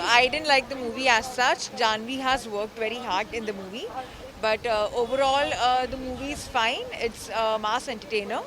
I didn't like the movie as such. Janvi has worked very hard in the movie, but overall the movie is fine. It's a mass entertainer,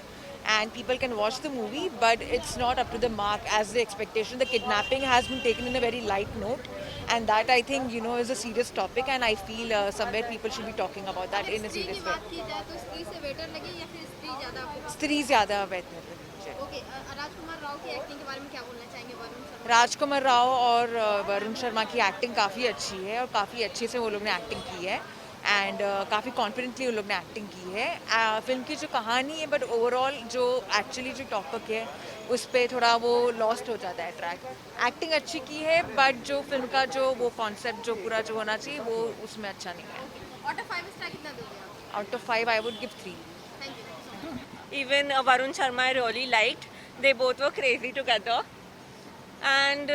and people can watch the movie, but it's not up to the mark as the expectation. The kidnapping has been taken in a very light note, and that I think is a serious topic, and I feel somewhere people should be talking about that अगर in a स्त्री की serious way. बात की जाए तो स्त्री से better लगी या फिर स्त्री ज़्यादा आपको स्त्री पसंद ज़्यादा बेहतर लगी मुझे. है? ओके, राजकुमार राव की एक्टिंग के बारे में क्या बोलना चाहेंगे वरुण शर्मा? राजकुमार राव और वरुण शर्मा की एक्टिंग काफ़ी अच्छी है और काफ़ी अच्छे से वो लोग ने एक्टिंग की है एंड काफ़ी कॉन्फिडेंटली उन लोग ने एक्टिंग की है. फिल्म की जो कहानी है बट ओवरऑल जो एक्चुअली जो टॉपिक है उस पर थोड़ा वो लॉस्ट हो जाता है ट्रैक. एक्टिंग अच्छी की है बट जो फिल्म का जो वो कॉन्सेप्ट जो पूरा जो होना चाहिए वो उसमें अच्छा नहीं है. आउट ऑफ 5 स्टार कितना दोगे आप? Out of 5 I would give 3. Thank you so much. Even Varun Sharma I really liked. They both were crazy together. And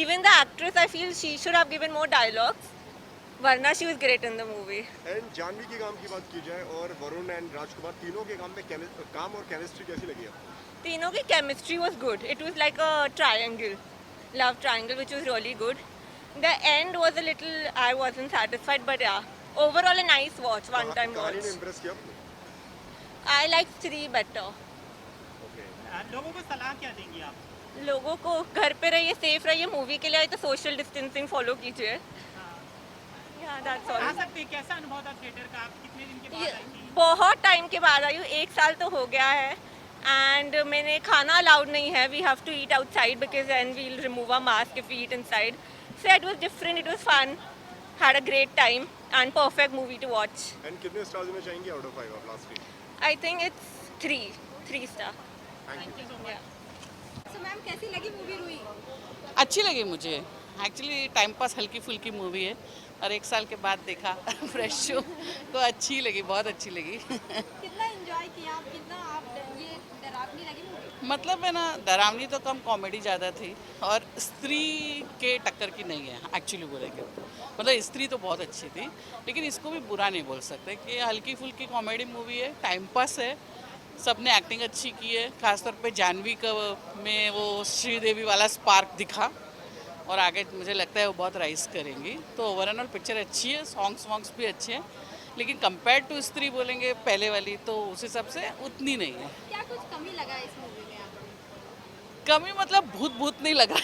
even the actress, I feel she should have given more dialogues. Varna, she was great in the movie. And Janhvi के काम की बात की जाए और Varun and राजकुमार तीनों के काम में काम और केमिस्ट्री कैसी लगी आपको? तीनों की chemistry was good. It was like a triangle, love triangle, which was really good. The end was a little, I wasn't satisfied, but yeah, overall a nice watch, one time कहानी ने watch. Impress किया आपको? I like 3 better. Okay. लोगों को सलाह क्या देंगी आप? लोगों को घर पे रहिए, सेफ रहिए, मूवी के लिए आए तो सोशल डिस्टेंसिंग फॉलो कीजिए. Yeah, that's all. आ सकते हैं, कैसा अनुभव था थिएटर का? आप कितने दिन के बाद ये आई थी? बहुत टाइम के बाद आई हूँ, 1 साल तो हो गया है. एंड मैंने खाना अलाउड नहीं है. We have to eat outside because then we will remove a mask if we eat inside. So it was different, it was fun, had a great time and perfect movie to watch. And कितने stars देना चाहेंगे out of 5 आप last week? I think it's 3 star. Thank you. So ma'am कैसी लगी movie रुई? अच्छी लगी मुझे. एक्चुअली टाइम पास हल्की फुल्की मूवी है और 1 साल के बाद देखा फ्रेश शो तो अच्छी लगी, बहुत अच्छी लगी. कितना एंजॉय किया आप? कितना आप ये डरावनी लगी मूवी? मतलब है ना, डरावनी तो कम, कॉमेडी ज़्यादा थी और स्त्री के टक्कर की नहीं है एक्चुअली बोलेंगे. मतलब स्त्री तो बहुत अच्छी थी लेकिन इसको भी बुरा नहीं बोल सकते कि हल्की फुल्की कॉमेडी मूवी है, टाइम पास है. सबने एक्टिंग अच्छी की है, खासतौर पे जानवी का में वो श्रीदेवी वाला स्पार्क दिखा और आगे मुझे लगता है वो बहुत राइज करेंगी. तो ओवरऑल पिक्चर अच्छी है, सॉन्ग्स भी अच्छे हैं लेकिन कंपेयर टू स्त्री बोलेंगे पहले वाली तो उस हिसाब से उतनी नहीं है. क्या कुछ कमी लगा इस मूवी में आपको? कमी मतलब भूत नहीं लगा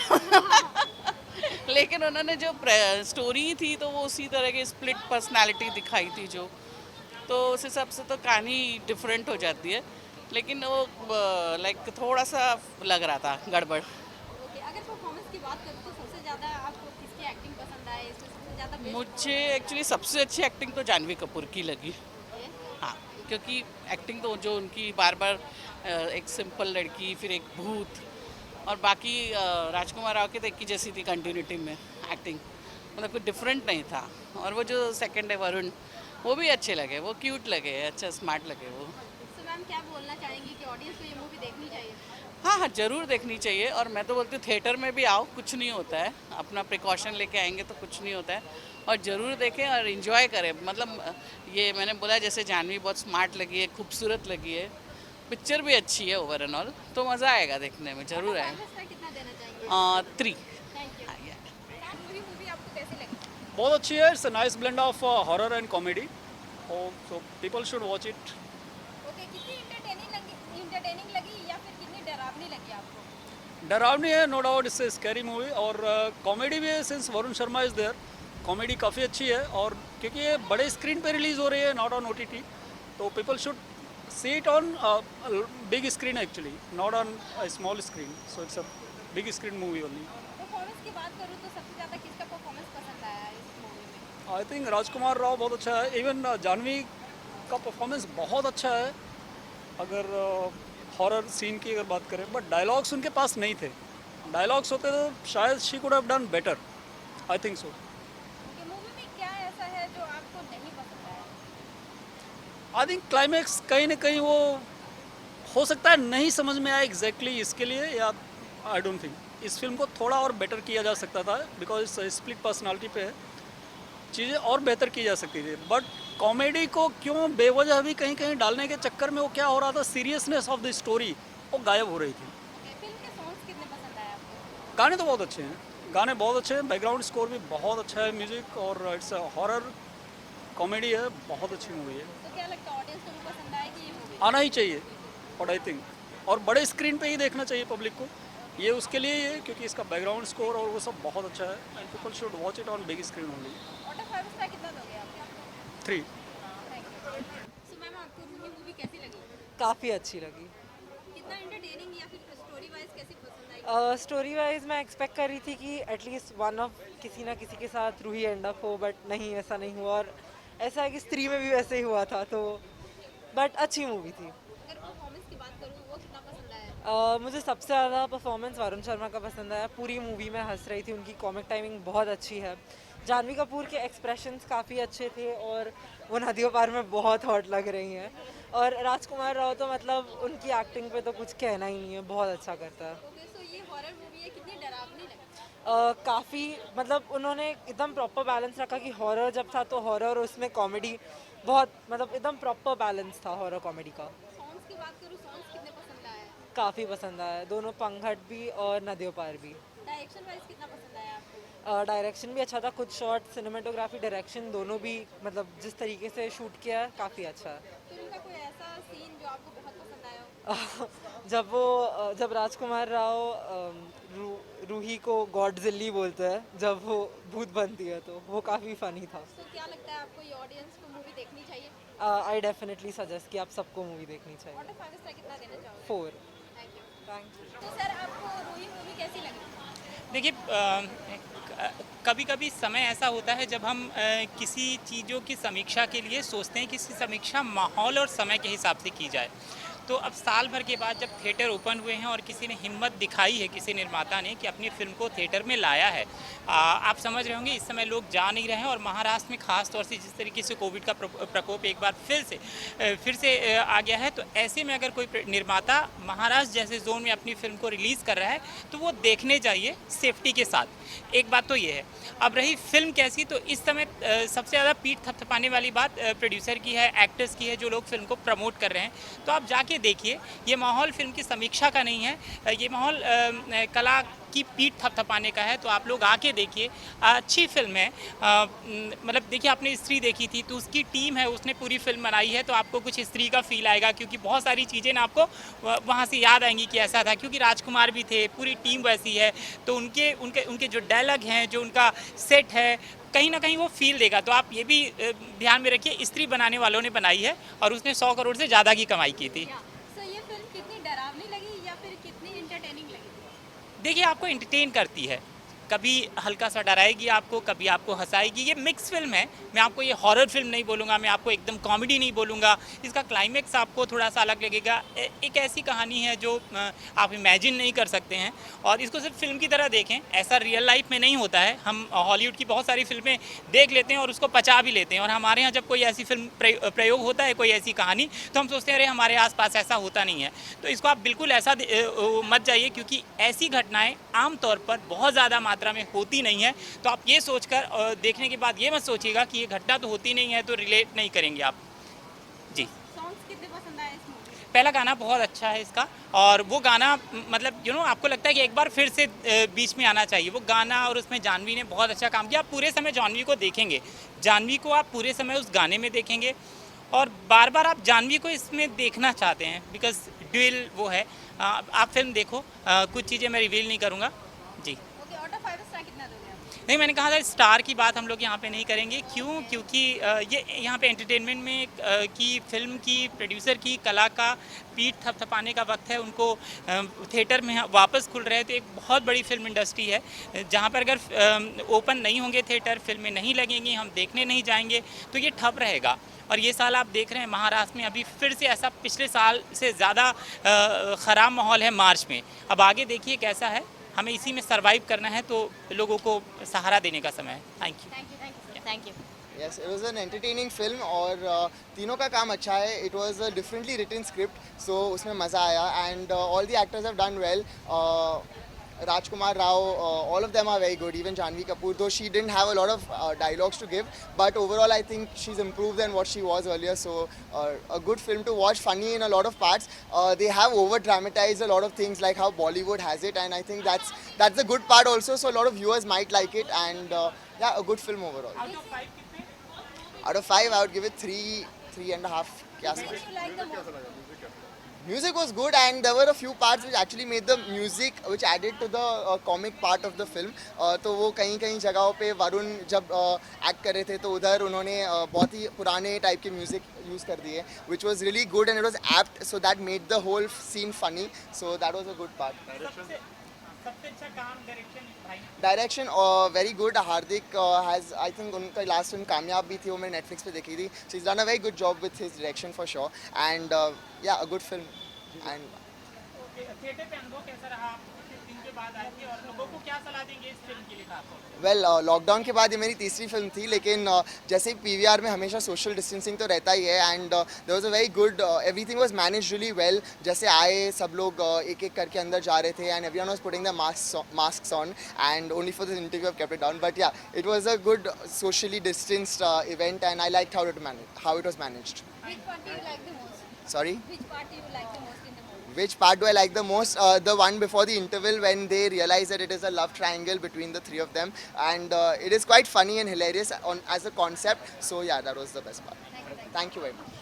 लेकिन उन्होंने जो स्टोरी थी तो वो उसी तरह की स्प्लिट पर्सनालिटी दिखाई थी जो, तो उस हिसाब से तो कहानी डिफरेंट हो जाती है लेकिन वो लाइक थोड़ा सा लग रहा था गड़बड़. ओके, अगर परफॉर्मेंस की बात करूँ तो सबसे ज़्यादा आपको किसकी एक्टिंग पसंद आई? इसमें सबसे ज़्यादा best मुझे एक्चुअली सबसे अच्छी एक्टिंग तो जानवी कपूर की लगी. है? हाँ, क्योंकि एक्टिंग तो जो उनकी बार बार एक सिंपल लड़की फिर एक भूत और बाकी राजकुमार राव के तो एक ही जैसी थी कंटिन्यूटी में एक्टिंग. मतलब कुछ डिफरेंट नहीं था. और वो जो सेकंड है वरुण वो भी अच्छे लगे, वो क्यूट लगे, अच्छा स्मार्ट लगे वो. सो मैम क्या बोलना चाहेंगी कि ऑडियंस को ये मूवी देखनी चाहिए? हाँ, ज़रूर देखनी चाहिए और मैं तो बोलती हूँ थिएटर में भी आओ, कुछ नहीं होता है. अपना प्रिकॉशन लेके आएंगे तो कुछ नहीं होता है और ज़रूर देखें और इन्जॉय करें. मतलब ये मैंने बोला जैसे जानवी बहुत स्मार्ट लगी है, खूबसूरत लगी है, पिक्चर भी अच्छी है ओवरऑल, तो मज़ा आएगा देखने में, ज़रूर आएगा. 5 स्टार कितना देना चाहेंगे? 3. Thank you. मूवी आपको कैसी लगी? बहुत अच्छी है. It's a nice blend of horror and comedy. So people should watch it. Okay, कितनी इंटरटेनिंग लगी या फिर कितनी डरावनी लगी आपको? डरावनी है, no doubt. It's a scary movie और कॉमेडी भी है since Varun Sharma is there. Comedy काफ़ी अच्छी है और क्योंकि ये बड़े स्क्रीन पे रिलीज़ हो रही है, नॉट ऑन OTT, तो people should see it on big screen actually, not on small screen. So it's a big screen movie only. Performance की बात करूँ तो सबसे ज़्यादा किसका परफॉर्मेंस पसंद आया इस मूवी में? आई थिंक राजकुमार राव बहुत अच्छा है. इवन जानवी का परफॉर्मेंस बहुत अच्छा है अगर हॉरर सीन की अगर बात करें. बट डायलॉग्स उनके पास नहीं थे. डायलॉग्स होते तो शायद she could have done better. I think so. Okay, movie में क्या ऐसा है जो आपको नहीं पसंद आया? आई थिंक क्लाइमैक्स कहीं ना कहीं वो हो सकता है नहीं समझ में आया एग्जैक्टली इसके लिए, या आई डोंट थिंक इस फिल्म को थोड़ा और बेटर किया जा सकता था बिकॉज स्प्लिट पर्सनालिटी पे है. चीज़ें और बेहतर की जा सकती थी. बट कॉमेडी को क्यों बेवजह भी कहीं कहीं डालने के चक्कर में वो क्या हो रहा था, सीरियसनेस ऑफ द स्टोरी वो गायब हो रही थी. ओके, फिल्म के सॉन्ग्स कितने पसंद आए आपको? गाने तो बहुत अच्छे हैं. गाने बहुत अच्छे हैं, बैकग्राउंड स्कोर भी बहुत अच्छा है, म्यूजिक, और इट्स हॉरर कॉमेडी है, बहुत अच्छी मूवी है, तो क्या लगता है ऑडियंस को भी पसंद आएगी ये मूवी? आना ही चाहिए और आई थिंक, और बड़े स्क्रीन पे ही देखना चाहिए पब्लिक को, ये उसके लिए ही है क्योंकि इसका बैकग्राउंड स्कोर और वो सब बहुत अच्छा है, and people should watch it on big screen only. Out of 5 star कितना दोगे आप? 3। Thank you. सो मैम आपको रूही मूवी कैसी लगी? काफ़ी अच्छी लगी। कितना एंटरटेनिंग या फिर स्टोरी वाइज कैसी पसंद आई? स्टोरी वाइज मैं एक्सपेक्ट कर रही थी कि एटलीस्ट वन ऑफ किसी ना किसी के साथ रूही एंड अप हो, बट नहीं, ऐसा नहीं हुआ, और ऐसा है कि स्त्री में भी वैसे ही हुआ था, तो बट अच्छी मूवी थी। अगर परफॉर्मेंस की बात करूँ वो कितना पसंद आया? मुझे सबसे ज़्यादा परफॉर्मेंस वरुण शर्मा का पसंद आया। पूरी मूवी में हंस रही थी, उनकी कॉमिक टाइमिंग बहुत अच्छी है। जानवी कपूर के एक्सप्रेशंस काफ़ी अच्छे थे और वो नदियों पार में बहुत हॉट लग रही हैं, और राजकुमार राव तो मतलब उनकी एक्टिंग पे तो कुछ कहना ही नहीं है, बहुत अच्छा करता है। ओके, सो ये हॉरर मूवी है, कितनी डरावनी लगी? काफ़ी मतलब उन्होंने एकदम प्रॉपर बैलेंस रखा कि हॉरर जब था तो हॉरर, और उसमें कॉमेडी बहुत मतलब एकदम प्रॉपर बैलेंस था हॉरर कॉमेडी का। सॉन्ग्स की बात करूँ, सॉन्ग्स कितने पसंद आए? काफ़ी पसंद आया, दोनों पंघट भी और नदियों पार भी। डायरेक्शन वाइज कितना पसंद आया आपको? डायरेक्शन भी अच्छा था, कुछ शॉट, सिनेमेटोग्राफी, डायरेक्शन दोनों भी मतलब जिस तरीके से शूट किया है काफ़ी अच्छा है। फिल्म का कोई ऐसा सीन जो आपको बहुत पसंद आया हो? जब राजकुमार राव रूही को गॉडजिली बोलते हैं जब वो भूत बनती है, तो वो काफ़ी फ़नी था। तो क्या लगता है आपको ये ऑडियंस को मूवी देखनी चाहिए? आई डेफिनेटली सजेस्ट कि आप सबको मूवी देखनी चाहिए। आउट ऑफ 5 स्टार कितना देना चाहोगे? 4। Thank you. तो सर आपको रूही मूवी कैसी लगी? देखिए कभी कभी समय ऐसा होता है जब हम किसी चीज़ों की समीक्षा के लिए सोचते हैं कि इसकी समीक्षा माहौल और समय के हिसाब से की जाए। तो अब साल भर के बाद जब थिएटर ओपन हुए हैं और किसी ने हिम्मत दिखाई है, किसी निर्माता ने, कि अपनी फिल्म को थिएटर में लाया है, आप समझ रहे होंगे इस समय लोग जा नहीं रहे हैं, और महाराष्ट्र में खास तौर से जिस तरीके से कोविड का प्रकोप एक बार फिर से आ गया है, तो ऐसे में अगर कोई निर्माता महाराष्ट्र जैसे जोन में अपनी फिल्म को रिलीज़ कर रहा है तो वो देखने जाइए सेफ्टी के साथ। एक बात तो ये है। अब रही फिल्म कैसी, तो इस समय सबसे ज़्यादा पीठ थपथपाने वाली बात प्रोड्यूसर की है, एक्टर्स की है, जो लोग फिल्म को प्रमोट कर रहे हैं। तो आप जाके देखिए, ये माहौल फिल्म की समीक्षा का नहीं है, ये माहौल कला की पीठ थपथपाने का है। तो आप लोग आके देखिए, अच्छी फिल्म है। मतलब देखिए, आपने स्त्री देखी थी तो उसकी टीम है, उसने पूरी फिल्म बनाई है, तो आपको कुछ स्त्री का फील आएगा, क्योंकि बहुत सारी चीज़ें ना आपको वहाँ से याद आएंगी कि ऐसा था, क्योंकि राजकुमार भी थे, पूरी टीम वैसी है, तो उनके जो डायलॉग हैं, जो उनका सेट है, कहीं ना कहीं वो फील देगा। तो आप ये भी ध्यान में रखिए, स्त्री बनाने वालों ने बनाई है और उसने 100 करोड़ से ज़्यादा की कमाई की थी। सो ये फिल्म कितनी डरावनी लगी या फिर कितनी इंटरटेनिंग लगी? देखिए, आपको एंटरटेन करती है, कभी हल्का सा डराएगी आपको, कभी आपको हंसाएगी। ये मिक्स फिल्म है, मैं आपको ये हॉरर फिल्म नहीं बोलूँगा, मैं आपको एकदम कॉमेडी नहीं बोलूँगा। इसका क्लाइमेक्स आपको थोड़ा सा अलग लगेगा। एक ऐसी कहानी है जो आप इमेजिन नहीं कर सकते हैं, और इसको सिर्फ फिल्म की तरह देखें, ऐसा रियल लाइफ में नहीं होता है। हम हॉलीवुड की बहुत सारी फिल्में देख लेते हैं और उसको पचा भी लेते हैं, और हमारे यहाँ जब कोई ऐसी फिल्म प्रयोग होता है, कोई ऐसी कहानी, तो हम सोचते हैं अरे हमारे आसपास ऐसा होता नहीं है। तो इसको आप बिल्कुल ऐसा मत जाइए, क्योंकि ऐसी घटनाएँ आमतौर पर बहुत ज़्यादा मात्रा में होती नहीं है। तो आप ये सोचकर देखने के बाद ये मत सोचिएगा कि ये घटना तो होती नहीं है, तो रिलेट नहीं करेंगे आप। जी, सॉन्ग्स कितने पसंद आए इस मूवी में? पहला गाना बहुत अच्छा है इसका, और वो गाना मतलब आपको लगता है कि एक बार फिर से बीच में आना चाहिए वो गाना, और उसमें जानवी ने बहुत अच्छा काम किया। आप पूरे समय जानवी को देखेंगे, जानवी को आप पूरे समय उस गाने में देखेंगे, और बार बार आप जानवी को इसमें देखना चाहते हैं, बिकॉज ड्यूल वो है। आप फिल्म देखो, कुछ चीज़ें मैं रिवील नहीं करूँगा। जी, ओके, आउट ऑफ 5 स्टार कितना दोगे आप? नहीं, मैंने कहा था स्टार की बात हम लोग यहाँ पे नहीं करेंगे। क्यों? क्योंकि ये यहाँ पे एंटरटेनमेंट में की फिल्म की प्रोड्यूसर की कला का पीठ थपथपाने का वक्त है। उनको थिएटर में वापस खुल रहे हैं, तो एक बहुत बड़ी फिल्म इंडस्ट्री है जहाँ पर अगर ओपन नहीं होंगे थिएटर, फिल्में नहीं लगेंगी, हम देखने नहीं जाएंगे, तो ये ठप रहेगा। और ये साल आप देख रहे हैं महाराष्ट्र में अभी फिर से ऐसा पिछले साल से ज़्यादा ख़राब माहौल है मार्च में। अब आगे देखिए कैसा है, हमें इसी में सरवाइव करना है, तो लोगों को सहारा देने का समय है। Thank you. Thank you. Yes, it was an entertaining film और तीनों का काम अच्छा है. It was a differently written script, so उसमें मज़ा आया, and all the actors have done well. Rajkumar Rao, all of them are very good. Even Janvi Kapoor, though she didn't have a lot of dialogues to give, but overall I think she's improved than what she was earlier. So a good film to watch, funny in a lot of parts. They have over dramatized a lot of things like how Bollywood has it, and I think that's the good part also. So a lot of viewers might like it, and yeah, a good film overall. Out of 5 कितने? Out of 5, I would give it 3.5. के आसपास. Which you like the most? Music was good, and there were a few parts which actually made the music, which added to the comic part of the film. तो वो कहीं जगहों पे वरुण जब act कर रहे थे तो उधर उन्होंने बहुत ही पुराने टाइप के म्यूजिक यूज़ कर दिए, which was really good and it was apt, so that made the whole scene funny. So that was a good part. सबसे अच्छा काम डायरेक्शन भाई direction very good. Hardik has, I think उनका last film कामयाब भी थी, वो मैंने नेटफ्लिक्स पे देखी थी. She is done a very good job with his direction for sure, and yeah a good film. And theatre पे अनुभव कैसा रहा? आप कुछ दिन के बाद आए थे और लोगों को क्या सलाह देंगे इस फिल्म के लिए खासतौर पे? वेल लॉकडाउन के बाद ये मेरी तीसरी फिल्म थी, लेकिन जैसे ही पीवीआर में हमेशा सोशल डिस्टेंसिंग तो रहता ही है, and there was a very good, everything was managed really well. जैसे आए सब लोग एक एक करके अंदर जा रहे थे, and everyone was putting the masks on, and only for this interview I kept it down. But yeah, it was a good socially distanced event, and I liked how it was managed. Which part do you like the most? Sorry? Which part do you like the most in the movie? Which part do I like the most? The one before the interval when they realize that it is a love triangle between the three of them, and it is quite funny and hilarious as a concept. So yeah, that was the best part. Thank you very much.